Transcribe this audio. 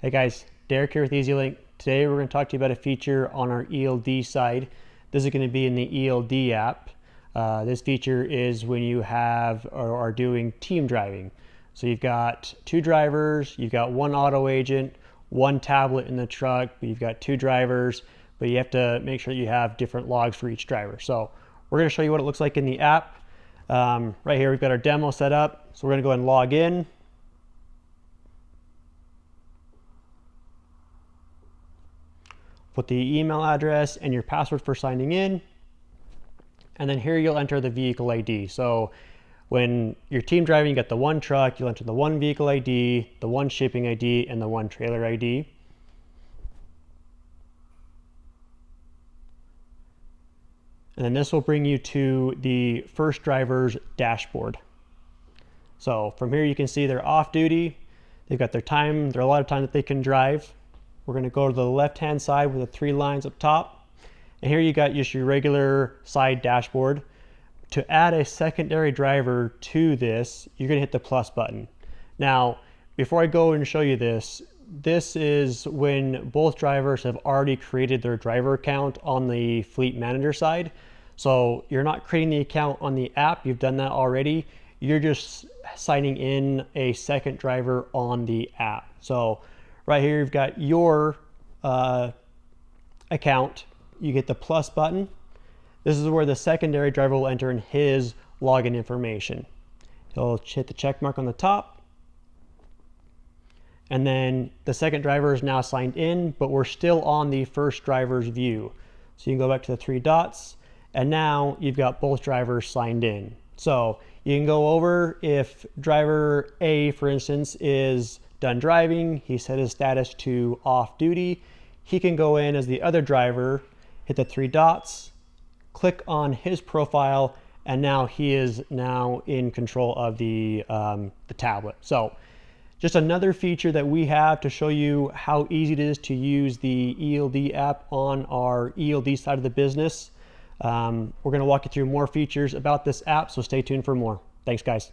Hey guys, Derek here with EZLYNK. Today we're going to talk to you about a feature on our ELD side. This is going to be in the ELD app. This feature is when you have or are doing team driving. So you've got two drivers, you've got one auto agent, one tablet in the truck, but you've got two drivers, but you have to make sure that you have different logs for each driver. So we're going to show you what it looks like in the app. Right here we've got our demo set up. So we're going to go ahead and log in. Put the email address and your password for signing in. And then here you'll enter the vehicle ID. So when you're team driving, you got the one truck, you'll enter the one vehicle ID, the one shipping ID, and the one trailer ID. And then this will bring you to the first driver's dashboard. So from here you can see they're off duty. They've got their time, there's a lot of time that they can drive. We're going to go to the left-hand side with the three lines up top. And here you got just your regular side dashboard. To add a secondary driver to this, you're going to hit the plus button. Now, before I go and show you this, this is when both drivers have already created their driver account on the fleet manager side. So you're not creating the account on the app, you've done that already. You're just signing in a second driver on the app. So right here, you've got your account. You get the plus button. This is where the secondary driver will enter in his login information. He'll hit the check mark on the top. And then the second driver is now signed in, but we're still on the first driver's view. So you can go back to the three dots, and now you've got both drivers signed in. So you can go over if driver A, for instance, is done driving, he set his status to off duty. He can go in as the other driver, hit the three dots, click on his profile, and now he is now in control of the tablet. So just another feature that we have to show you how easy it is to use the ELD app on our ELD side of the business. We're going to walk you through more features about this app, so stay tuned for more. Thanks, guys.